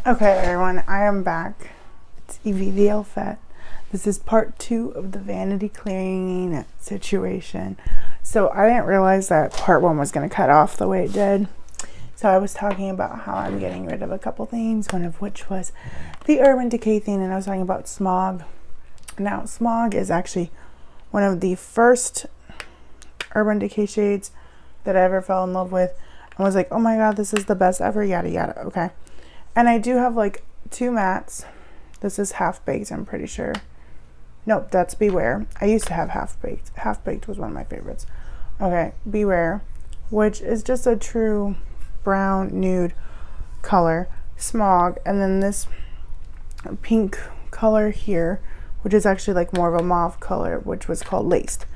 Okay, everyone, I am back. It's Evie the Elfette. This is part 2 of the Vanity Cleaning situation. So I didn't realize that part 1 was going to cut off the way it did. So I was talking about how I'm getting rid of a couple things, one of which was the Urban Decay thing, and I was talking about smog. Now, smog is actually one of the first Urban Decay shades that I ever fell in love with. I was like, oh my god, this is the best ever, yada yada, okay. And I do have like 2 mattes. This is Half Baked, I'm pretty sure. Nope, that's Beware. I used to have Half Baked. Half Baked was one of my favorites. Okay, Beware, which is just a true brown nude color. Smog, and then this pink color here, which is actually like more of a mauve color, which was called Laced.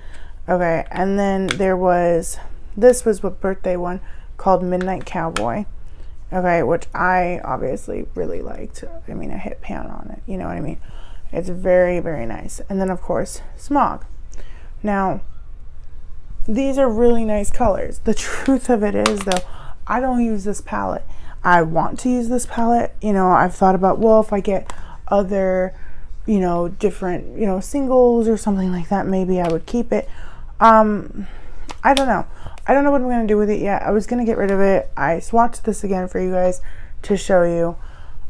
Okay, and then there was, this was what birthday one, called Midnight Cowboy. Okay, which I obviously really liked. I mean, I hit pan on it, you know what I mean? It's very, very nice. And then, of course, Smog. Now, these are really nice colors. The truth of it is, though, I don't use this palette. I want to use this palette. You know, I've thought about, well, if I get other, you know, different, you know, singles or something like that, maybe I would keep it. I don't know. I don't know what I'm going to do with it yet. I was going to get rid of it. I swatched this again for you guys to show you.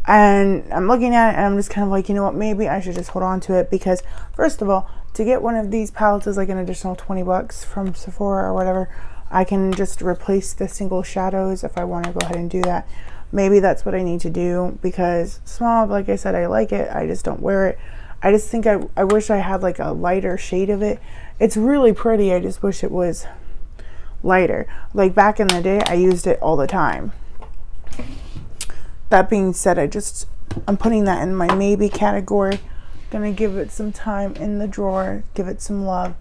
And I'm looking at it and I'm just kind of like, you know what, maybe I should just hold on to it, because first of all, to get one of these palettes is like an additional 20 bucks from Sephora or whatever. I can just replace the single shadows if I want to go ahead and do that. Maybe that's what I need to do, because Smog, like I said, I like it. I just don't wear it. I just think I wish I had like a lighter shade of it. It's really pretty. I just wish it was lighter. Like back in the day, I used it all the time. That being said, I'm putting that in my maybe category. Gonna give it some time in the drawer, give it some love.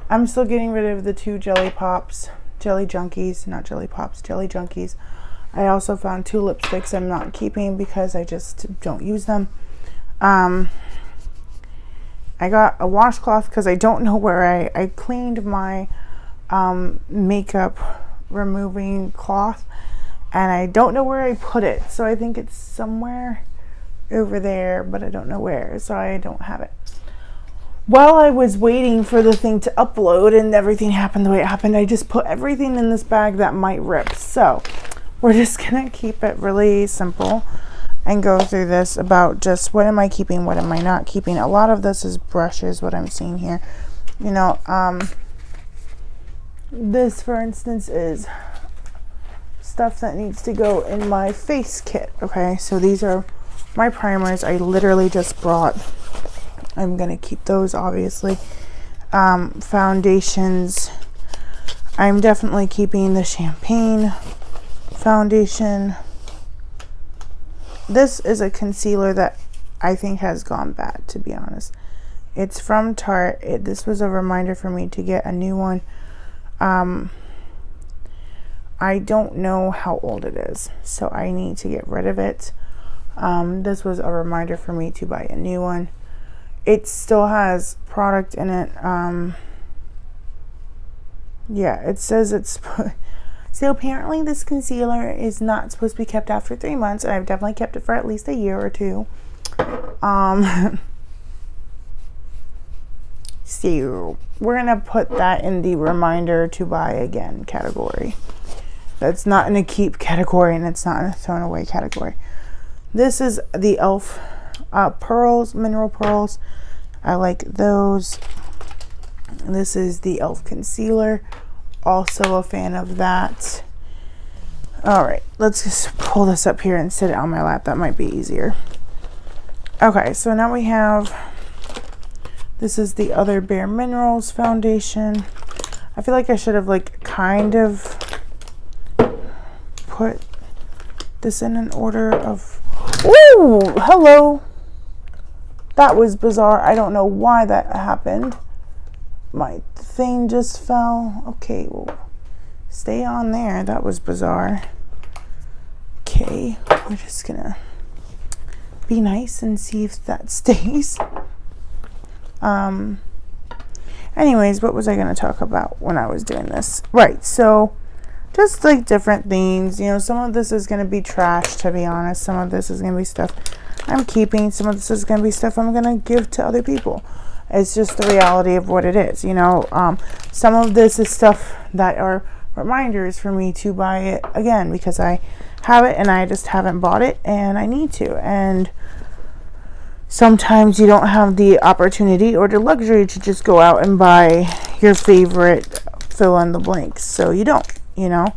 I'm still getting rid of the 2 Jelly Junkies, not Jelly Pops, Jelly Junkies. I also found 2 lipsticks I'm not keeping because I just don't use them. I got a washcloth because I don't know where I cleaned my makeup removing cloth, and I don't know where I put it, so I think it's somewhere over there, but I don't know where, so I don't have it. While I was waiting for the thing to upload and everything happened the way it happened, I just put everything in this bag that might rip. So we're just gonna keep it really simple and go through this about just what am I keeping, what am I not keeping. A lot of this is brushes, what I'm seeing here. You know, this, for instance, is stuff that needs to go in my face kit. Okay, so these are my primers. I literally just brought, I'm gonna keep those, obviously. Foundations, I'm definitely keeping the Champagne foundation. This is a concealer that I think has gone bad, to be honest. It's from Tarte. This was a reminder for me to get a new one. I don't know how old it is, so I need to get rid of it. This was a reminder for me to buy a new one. It still has product in it. Yeah, it says it's so apparently this concealer is not supposed to be kept after 3 months, and I've definitely kept it for at least a year or 2. So we're gonna put that in the reminder to buy again category. That's not in a keep category, and it's not in a thrown away category. This is the e.l.f. pearls, mineral pearls. I like those. This is the e.l.f. concealer. Also a fan of that. All right, let's just pull this up here and sit it on my lap. That might be easier. Okay, so now we have, this is the other Bare Minerals foundation. I feel like I should have like kind of put this in an order of, ooh, hello. That was bizarre. I don't know why that happened. My thing just fell. Okay, well, stay on there. That was bizarre. Okay, we're just gonna be nice and see if that stays. Anyways, what was I gonna talk about when I was doing this? Right, so just like different things. You know, some of this is going to be trash, to be honest. Some of this is going to be stuff I'm keeping. Some of this is going to be stuff I'm going to give to other people. It's just the reality of what it is, you know. Some of this is stuff that are reminders for me to buy it again because I have it and I just haven't bought it and I need to. And sometimes you don't have the opportunity or the luxury to just go out and buy your favorite fill in the blanks. So you don't, you know.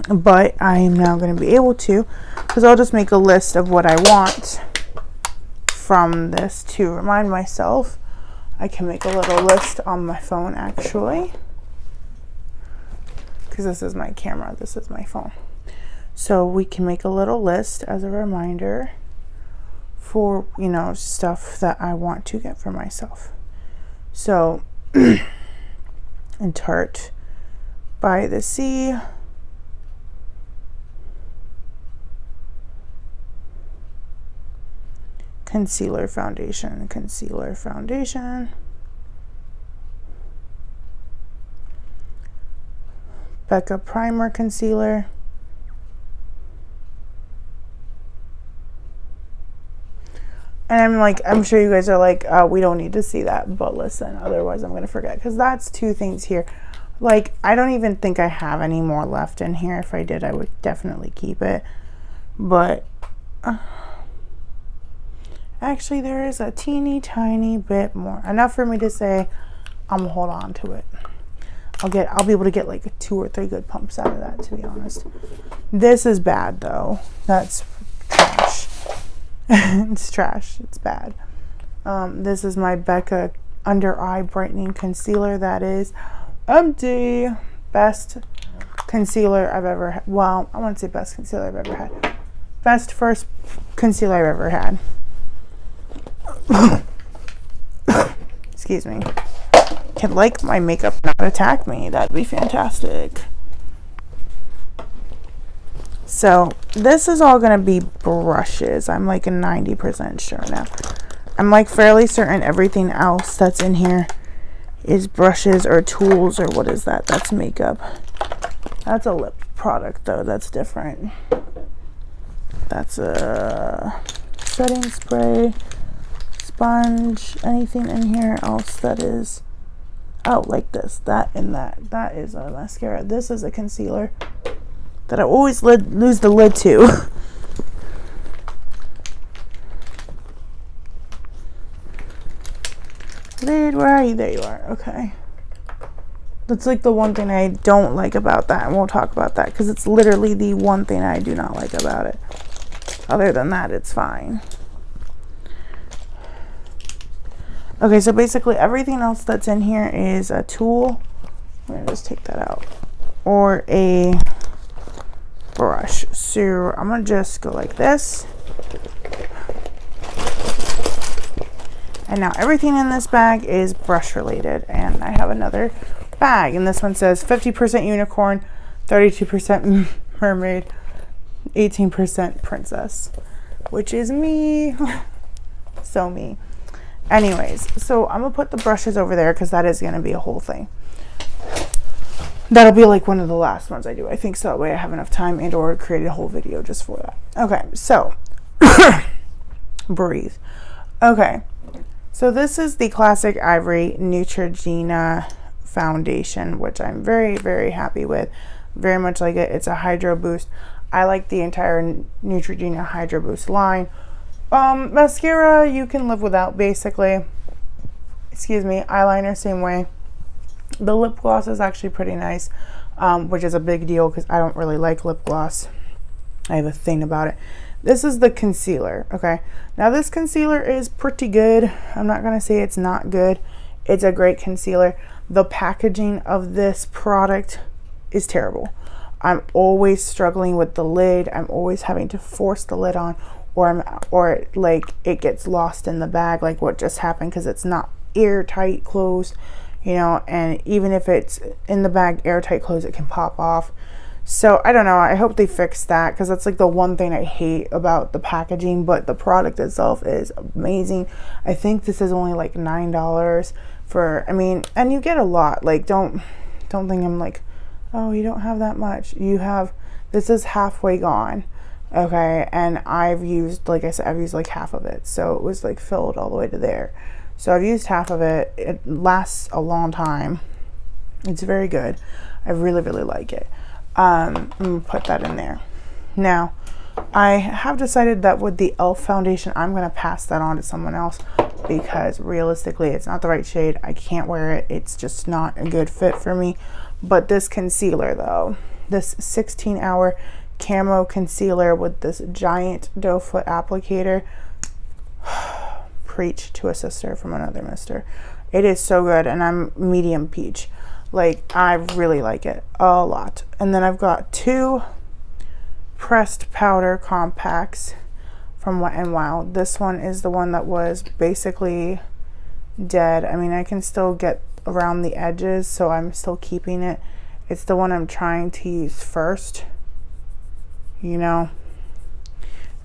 But I am now going to be able to, because I'll just make a list of what I want from this to remind myself. I can make a little list on my phone actually, because this is my camera, this is my phone. So we can make a little list as a reminder for, you know, stuff that I want to get for myself. So in Tarte by the Sea, concealer foundation, Becca primer concealer, and I'm sure you guys are like, we don't need to see that, but listen, otherwise I'm gonna forget, because that's two things here. Like, I don't even think I have any more left in here. If I did, I would definitely keep it, but actually, there is a teeny tiny bit more. Enough for me to say I'm gonna hold on to it. I'll be able to get like 2 or 3 good pumps out of that, to be honest. This is bad though. That's trash. It's trash. It's bad. This is my Becca Under Eye Brightening Concealer. That is empty. Best concealer I've ever had. Well, I wouldn't say best concealer I've ever had. Best first concealer I've ever had. Excuse me. Can like my makeup not attack me? That'd be fantastic. So this is all gonna be brushes. I'm like 90% sure now. I'm like fairly certain everything else that's in here is brushes or tools, or what is that? That's makeup. That's a lip product though. That's different. That's a setting spray, sponge, anything in here else that is, oh, like this, that and that. That is a mascara. This is a concealer that I always lose the lid to. Lid, where are you? There you are. Okay. That's like the one thing I don't like about that, and we'll talk about that because it's literally the one thing I do not like about it. Other than that, it's fine. Okay, so basically everything else that's in here is a tool. I'm gonna just take that out. Or a brush. So I'm gonna just go like this. And now everything in this bag is brush related. And I have another bag, and this one says 50% unicorn, 32% mermaid, 18% princess, which is me. So me. Anyways, so I'm gonna put the brushes over there because that is gonna be a whole thing. That'll be like one of the last ones I do, I think, so that way I have enough time and or create a whole video just for that. Okay, so breathe. Okay, so this is the Classic Ivory Neutrogena foundation, which I'm very, very happy with. Very much like it. It's a Hydro Boost. I like the entire Neutrogena Hydro Boost line. Mascara you can live without, basically. Excuse me. Eyeliner same way. The lip gloss is actually pretty nice, which is a big deal because I don't really like lip gloss. I have a thing about it. This is the concealer. Okay, now this concealer is pretty good. I'm not gonna say it's not good. It's a great concealer. The packaging of this product is terrible. I'm always struggling with the lid. I'm always having to force the lid on, or like it gets lost in the bag, like what just happened, because it's not airtight closed, you know, and even if it's in the bag airtight closed, it can pop off. So I don't know. I hope they fix that, because that's like the one thing I hate about the packaging, but the product itself is amazing. I think this is only like $9 for, I mean, and you get a lot. Like don't think I'm like Oh, you don't have that much. You have, this is halfway gone. Okay, and I've used, like I said, I've used like half of it. So it was like filled all the way to there. So I've used half of it. It lasts a long time. It's very good. I really, really like it. I'm gonna put that in there. Now, I have decided that with the e.l.f. foundation, I'm gonna pass that on to someone else because realistically, it's not the right shade. I can't wear it. It's just not a good fit for me. But this concealer though, this 16-hour camo concealer with this giant doe foot applicator, preach to a sister from another mister. It is so good, and I'm medium peach. Like, I really like it a lot. And then I've got 2 pressed powder compacts from Wet n Wild. This one is the one that was basically dead. I mean, I can still get around the edges, so I'm still keeping it. It's the one I'm trying to use first, you know,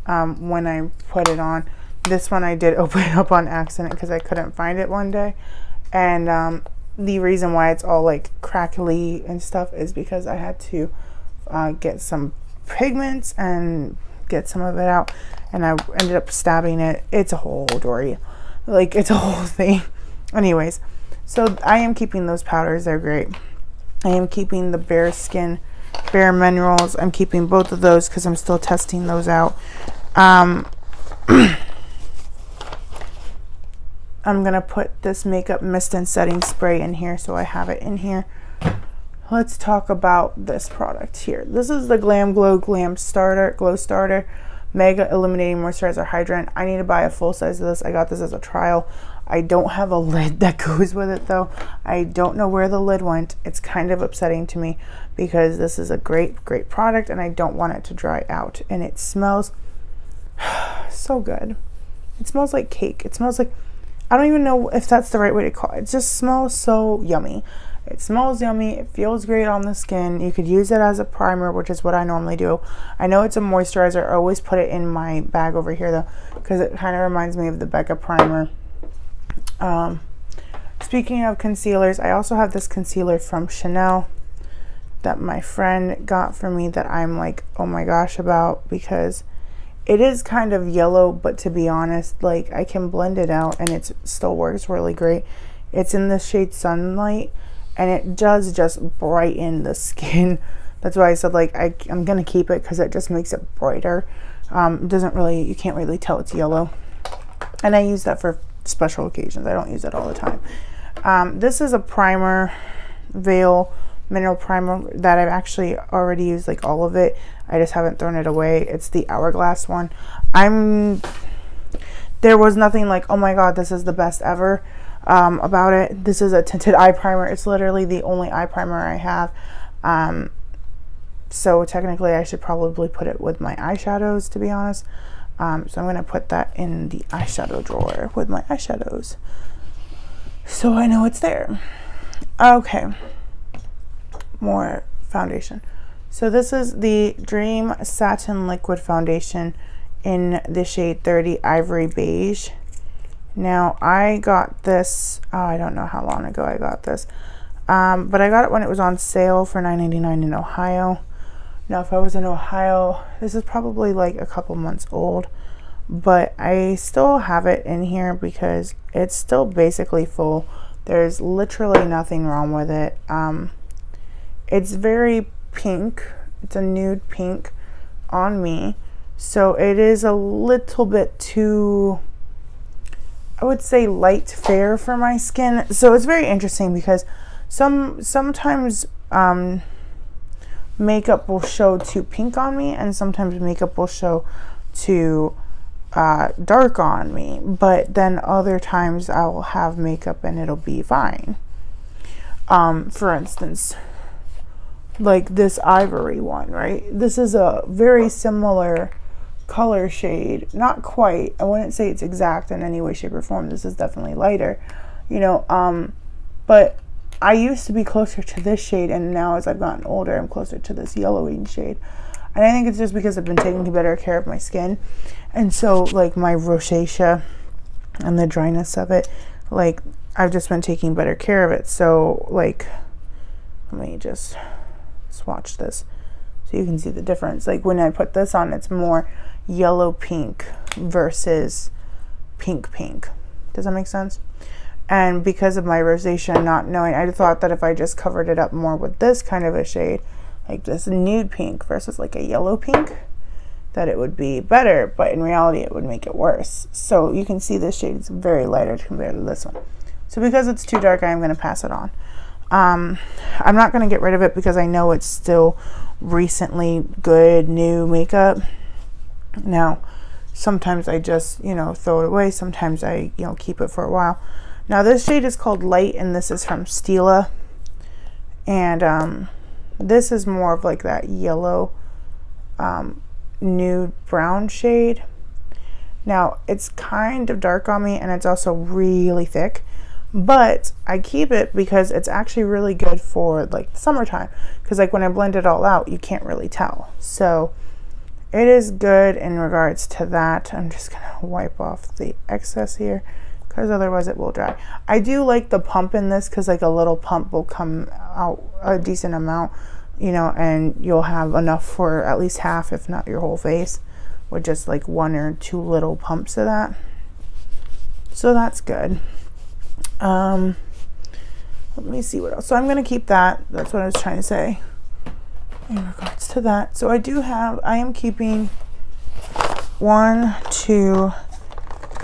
when I put it on. This one I did open it up on accident because I couldn't find it one day, and the reason why it's all like crackly and stuff is because I had to get some pigments and get some of it out, and I ended up stabbing it. It's a whole story, like it's a whole thing. Anyways, so I am keeping those powders. They're great. I am keeping the Bare Skin Bare Minerals. I'm keeping both of those because I'm still testing those out. I'm gonna put this makeup mist and setting spray in here, so I have it in here. Let's talk about this product here. This is the Glam Glow Glow Starter Mega Illuminating Moisturizer Hydrant. I need to buy a full size of this. I got this as a trial. I don't have a lid that goes with it though. I don't know where the lid went. It's kind of upsetting to me because this is a great product and I don't want it to dry out. And it smells so good. It smells like cake. It smells like, I don't even know if that's the right way to call it. It just smells so yummy. It smells yummy. It feels great on the skin. You could use it as a primer, which is what I normally do. I know it's a moisturizer. I always put it in my bag over here though, because it kind of reminds me of the Becca primer. Speaking of concealers, I also have this concealer from Chanel that my friend got for me that I'm like, oh my gosh about, because it is kind of yellow, but to be honest, like I can blend it out and it still works really great. It's in the shade Sunlight and it does just brighten the skin. That's why I said like I'm gonna keep it because it just makes it brighter. It doesn't really, you can't really tell it's yellow. And I use that for special occasions. I don't use it all the time. This is a primer, Veil mineral primer that I've actually already used like all of it. I just haven't thrown it away. It's the Hourglass one. There was nothing like, oh my god, this is the best ever about it. This is a tinted eye primer. It's literally the only eye primer I have. So technically I should probably put it with my eyeshadows, to be honest. So I'm going to put that in the eyeshadow drawer with my eyeshadows, so I know it's there. Okay, more foundation. So this is the Dream Satin Liquid Foundation in the shade 30 Ivory Beige. Now I got this, I don't know how long ago I got this, but I got it when it was on sale for $9.99 in Ohio. Now if I was in Ohio, this is probably like a couple months old, but I still have it in here because it's still basically full. There's literally nothing wrong with it. It's very pink. It's a nude pink on me, so it is a little bit too, I would say, light fair for my skin. So it's very interesting because sometimes makeup will show too pink on me and sometimes makeup will show too dark on me, but then other times I will have makeup and it'll be fine. For instance, like this ivory one, right? This is a very similar color shade. Not quite, I wouldn't say it's exact in any way, shape, or form. This is definitely lighter, you know, but I used to be closer to this shade, and now as I've gotten older, I'm closer to this yellowing shade. And I think it's just because I've been taking better care of my skin. And so, like, my rosacea and the dryness of it, like, I've just been taking better care of it. So, like, let me just swatch this so you can see the difference. Like when I put this on, it's more yellow pink versus pink pink. Does that make sense? And because of my rosacea, not knowing, I thought that if I just covered it up more with this kind of a shade, like this nude pink versus like a yellow pink, that it would be better, but in reality it would make it worse. So you can see this shade is very lighter compared to this one. So because it's too dark, I'm going to pass it on. I'm not going to get rid of it because I know it's still recently good new makeup. Now sometimes I just, you know, throw it away. Sometimes I, you know, keep it for a while. Now this shade is called Light, and this is from Stila, and this is more of like that yellow nude brown shade. Now it's kind of dark on me, and it's also really thick, but I keep it because it's actually really good for like the summertime, because like when I blend it all out, you can't really tell. So it is good in regards to that. I'm just gonna wipe off the excess here because otherwise it will dry. I do like the pump in this because like a little pump will come out a decent amount, you know, and you'll have enough for at least half, if not your whole face, with just like 1 or 2 little pumps of that. So that's good. Let me see what else. So I'm going to keep that. That's what I was trying to say in regards to that. So I am keeping 1, 2,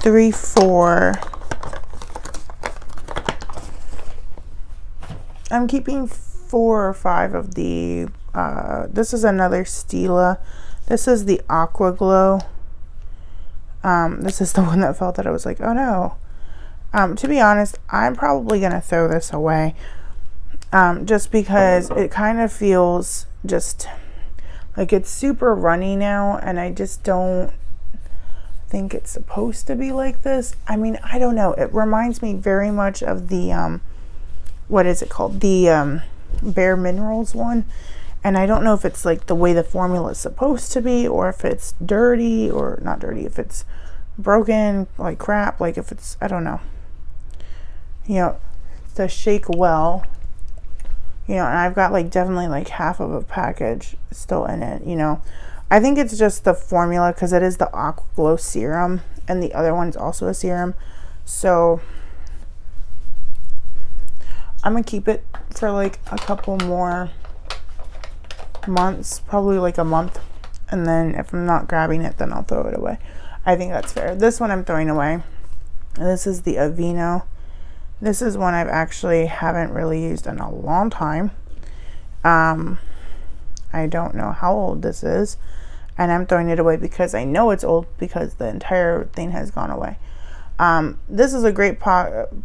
3, 4. I'm keeping 4 or 5 of the, this is another Stila. This is the Aqua Glow. This is the one that felt that I was like, oh no. To be honest, I'm probably going to throw this away. Just because it kind of feels just like it's super runny now, and I just don't think it's supposed to be like this. I mean, I don't know. It reminds me very much of the, what is it called? The Bare Minerals one. And I don't know if it's like the way the formula is supposed to be, or if it's dirty or not dirty, if it's broken, like crap, like if it's, I don't know. You know, the Shake Well, you know, and I've got like definitely like half of a package still in it, you know. I think it's just the formula because it is the Aqua Glow serum, and the other one's also a serum. So I'm gonna keep it for like a couple more months, probably like a month, and then if I'm not grabbing it, then I'll throw it away. I think that's fair. This one I'm throwing away. And this is the Aveeno. This is one I've actually haven't really used in a long time. I don't know how old this is, and I'm throwing it away because I know it's old because the entire thing has gone away. This is a great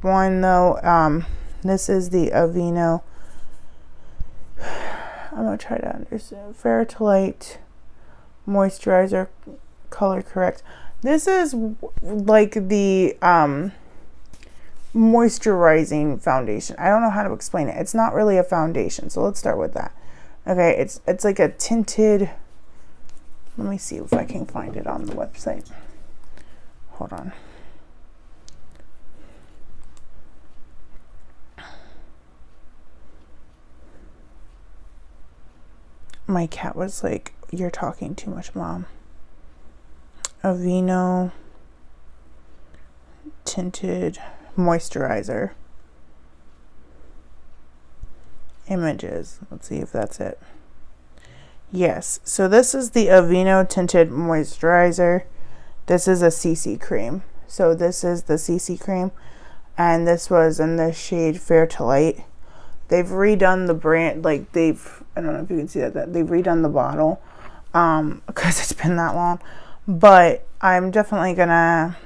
one though. This is the Aveeno. I'm gonna try to understand. Fair to Light Moisturizer Color Correct. This is like the moisturizing foundation. I don't know how to explain it. It's not really a foundation, so let's start with that. Okay, it's like a tinted. Let me see if I can find it on the website. Hold on. My cat was like, "You're talking too much, Mom." Aveeno tinted moisturizer. Images. Let's see if that's it. Yes. So this is the Aveeno tinted moisturizer. This is a CC cream. So this is the CC cream, and this was in the shade Fair to Light. They've redone the brand, like I don't know if you can see that they've redone the bottle because it's been that long. But I'm definitely gonna,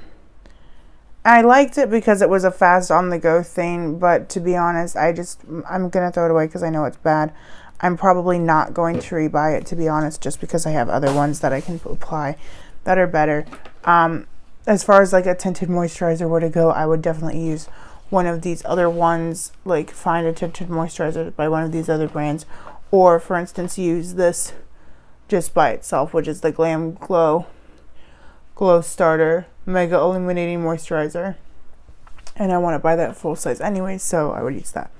I liked it because it was a fast on the go thing, but to be honest, I'm gonna throw it away because I know it's bad. I'm probably not going to rebuy it, to be honest, just because I have other ones that I can apply that are better. As far as like a tinted moisturizer were to go, I would definitely use one of these other ones, like find a tinted moisturizer by one of these other brands, or for instance use this just by itself, which is the Glam Glow Starter Mega Illuminating Moisturizer, and I want to buy that full size anyway, so I would use that.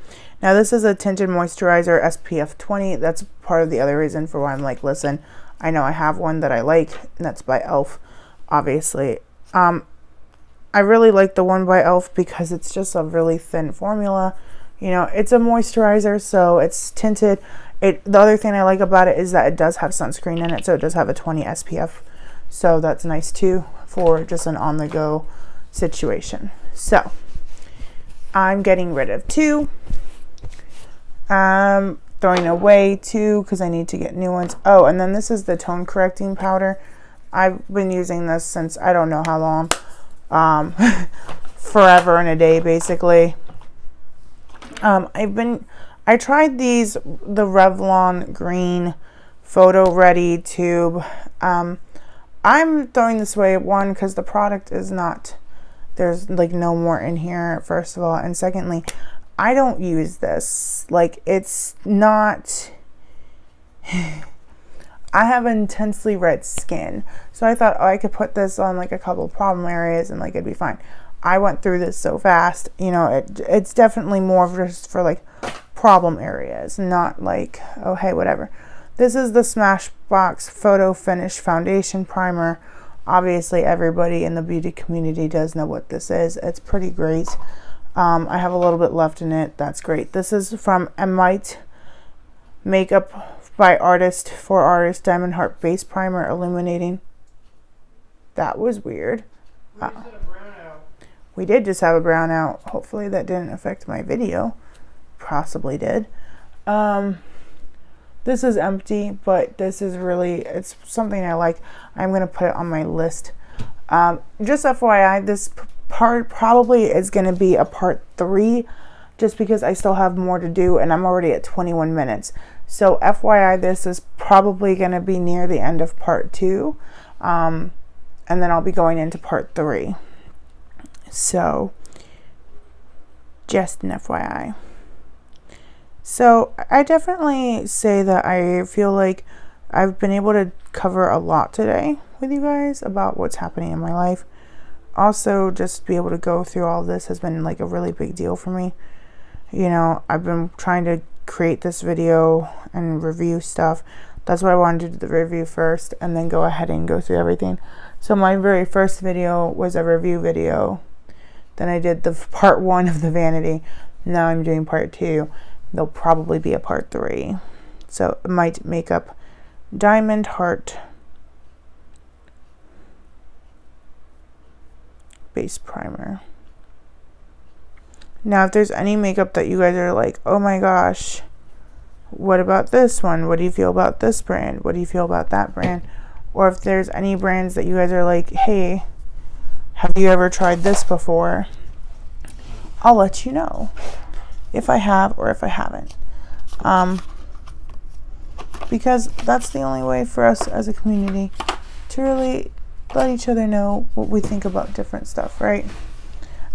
Now this is a tinted moisturizer, SPF 20. That's part of the other reason for why I'm like, listen, I know I have one that I like, and that's by e.l.f. obviously. I really like the one by e.l.f. because it's just a really thin formula. You know, it's a moisturizer, so it's tinted. The other thing I like about it is that it does have sunscreen in it, so it does have a 20 SPF. So that's nice too for just an on-the-go situation. So I'm getting rid of 2. Throwing away 2 because I need to get new ones. Oh, and then this is the tone correcting powder. I've been using this since I don't know how long. Forever and a day, basically. I tried the Revlon green photo ready tube. I'm throwing this away, one, because the product is not, there's like no more in here, first of all, and secondly, I don't use this. Like, it's not, I have intensely red skin, so I thought, oh, I could put this on like a couple problem areas and like it'd be fine. I went through this so fast, you know, it's definitely more of just for like problem areas, not like, oh hey, whatever. This is the Smashbox Photo Finish Foundation Primer. Obviously everybody in the beauty community does know what this is. It's pretty great. I have a little bit left in it. That's great. This is from Emite Makeup by Artist for Artist Diamond Heart Base Primer Illuminating. That was weird. We did just have a brownout. Hopefully that didn't affect my video. Possibly did. This is empty, but this is really, it's something I like. I'm going to put it on my list. Just FYI, this part probably is going to be a part 3, just because I still have more to do and I'm already at 21 minutes. So FYI, this is probably going to be near the end of part 2. And then I'll be going into part 3. So just an FYI. So I definitely say that I feel like I've been able to cover a lot today with you guys about what's happening in my life. Also, just be able to go through all this has been like a really big deal for me. You know, I've been trying to create this video and review stuff. That's why I wanted to do the review first and then go ahead and go through everything. So my very first video was a review video. Then I did the part 1 of the vanity. Now I'm doing part 2. There'll probably be a part 3. So Emite Makeup Diamond Heart Base Primer. Now if there's any makeup that you guys are like, oh my gosh, what about this one? What do you feel about this brand? What do you feel about that brand? Or if there's any brands that you guys are like, hey, have you ever tried this before? I'll let you know if I have or if I haven't. Because that's the only way for us as a community to really let each other know what we think about different stuff, right?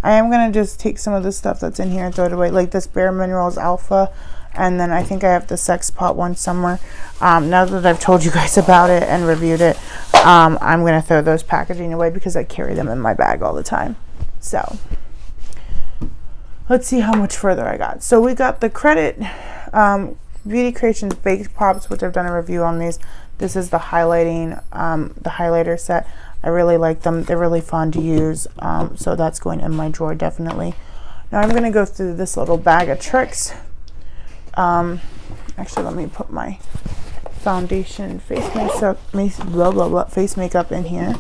I am going to just take some of the stuff that's in here and throw it away, like this Bare Minerals Alpha, and then I think I have the Sex Pot one somewhere. Now that I've told you guys about it and reviewed it, I'm going to throw those packaging away because I carry them in my bag all the time. So let's see how much further I got. So we got the Credit Beauty Creations Baked Pops, which I've done a review on these. This is the highlighting, the highlighter set. I really like them. They're really fun to use. So that's going in my drawer, definitely. Now I'm going to go through this little bag of tricks. Actually, let me put my foundation face makeup in here.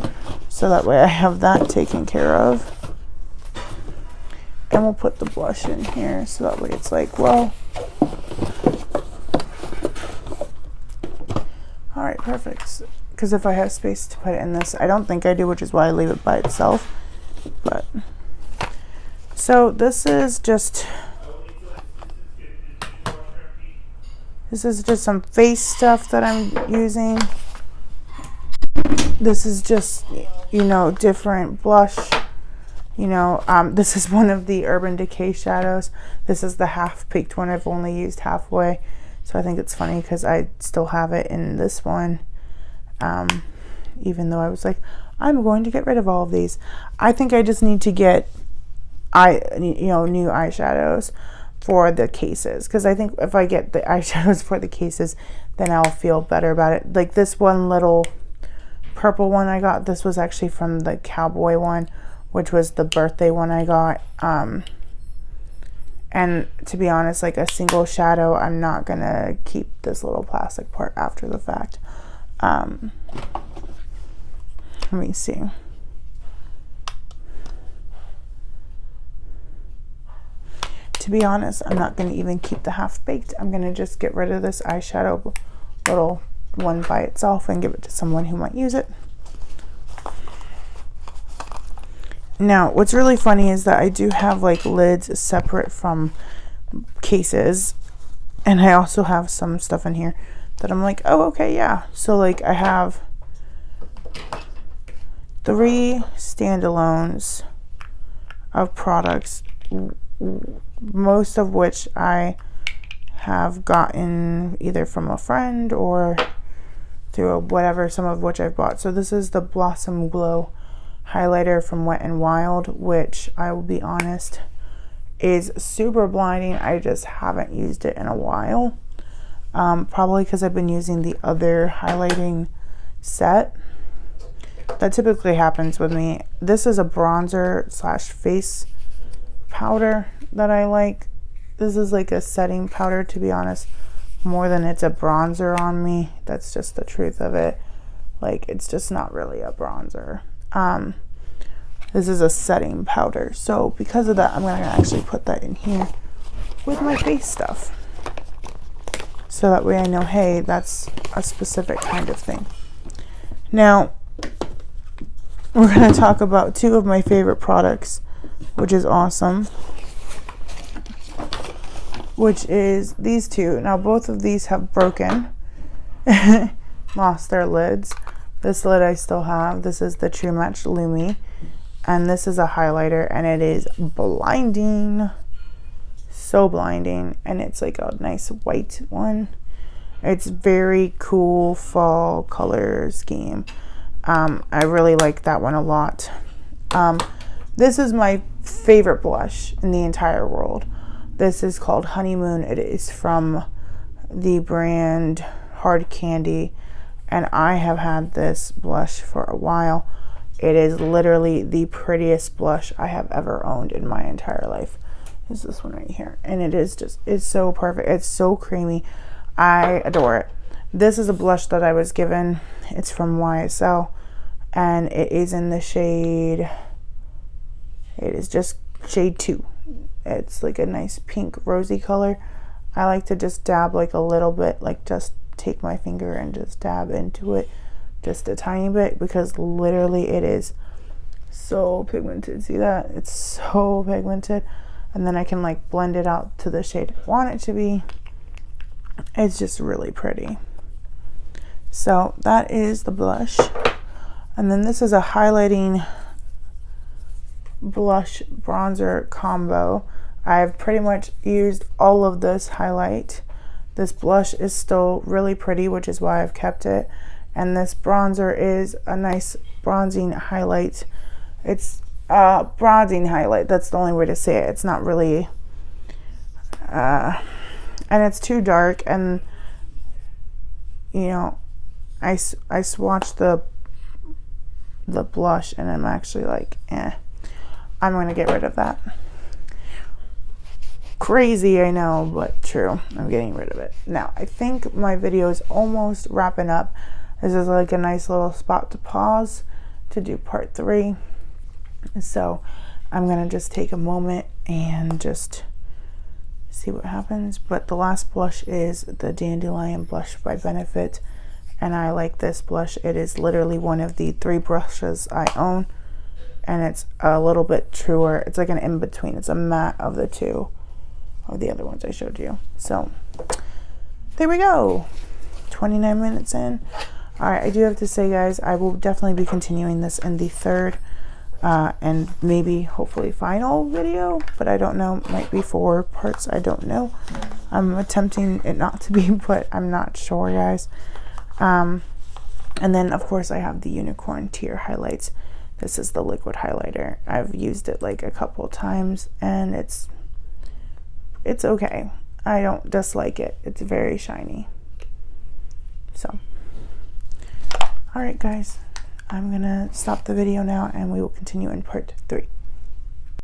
So that way I have that taken care of. And we'll put the blush in here. So that way it's like, well. Alright, perfect. Because if I have space to put it in this, I don't think I do, which is why I leave it by itself. But so this is just some face stuff that I'm using. This is just, you know, different blush. You know, this is one of the Urban Decay shadows. This is the half-baked one. I've only used halfway. So I think it's funny because I still have it in this one. Even though I was like, I'm going to get rid of all of these. I think I just need to get new eyeshadows. for the cases, because I think if I get the eyeshadows for the cases, then I'll feel better about it. Like this one little purple one I got, this was actually from the cowboy one, which was the birthday one I got. And to be honest, like a single shadow, I'm not gonna keep this little plastic part after the fact. Let me see. To be honest, I'm not going to even keep the half-baked. I'm going to just get rid of this eyeshadow little one by itself and give it to someone who might use it. Now, what's really funny is that I do have like lids separate from cases, and I also have some stuff in here that I'm like, oh, okay, yeah. So like I have 3 standalones of products, most of which I have gotten either from a friend or through whatever, some of which I've bought. So this is the Blossom Glow highlighter from Wet n Wild, which I will be honest is super blinding. I just haven't used it in a while, probably because I've been using the other highlighting set. That typically happens with me. This is a bronzer slash face powder that I like. This is like a setting powder, to be honest, more than it's a bronzer on me. That's just the truth of it. Like, it's just not really a bronzer. This is a setting powder, so because of that, I'm gonna actually put that in here with my face stuff, so that way I know, hey, that's a specific kind of thing. Now we're gonna talk about 2 of my favorite products, which is awesome, which is these 2. Now both of these have broken, lost their lids. This lid I still have. This is the True Match Lumi, and this is a highlighter, and it is blinding, so blinding, and it's like a nice white one. It's very cool fall color scheme. I really like that one a lot. This is my favorite blush in the entire world. This is called Honeymoon. It is from the brand Hard Candy, and I have had this blush for a while. It is literally the prettiest blush I have ever owned in my entire life. Is this one right here, and it is just, it's so perfect. It's so creamy. I adore it. This is a blush that I was given. It's from YSL, and it is in the shade, it is just shade 2. It's like a nice pink rosy color. I like to just dab like a little bit, like just take my finger and just dab into it just a tiny bit, because literally it is so pigmented. See that? It's so pigmented. And then I can like blend it out to the shade I want it to be. It's just really pretty. So that is the blush. And then this is a highlighting blush bronzer combo. I've pretty much used all of this highlight. This blush is still really pretty, which is why I've kept it. And this bronzer is a nice bronzing highlight. It's a bronzing highlight. That's the only way to say it. It's not really, and it's too dark. And you know, I swatched the blush, and I'm actually like, I'm gonna get rid of that. Crazy, I know, but true. I'm getting rid of it. Now, I think my video is almost wrapping up. This is like a nice little spot to pause to do part 3. So I'm gonna just take a moment and just see what happens. But the last blush is the Dandelion blush by Benefit, and I like this blush. It is literally one of the 3 brushes I own, and it's a little bit truer. It's like an in-between. It's a matte of the 2 of the other ones I showed you. So there we go, 29 minutes in. All right, I do have to say, guys, I will definitely be continuing this in the 3rd and maybe hopefully final video, but I don't know. Might be 4 parts, I don't know. I'm attempting it not to be, but I'm not sure, guys. And then of course I have the Unicorn Tear highlights. This is the liquid highlighter. I've used it like a couple times, and it's it's okay. I don't dislike it. It's very shiny. So, all right, guys, I'm gonna stop the video now and we will continue in part 3.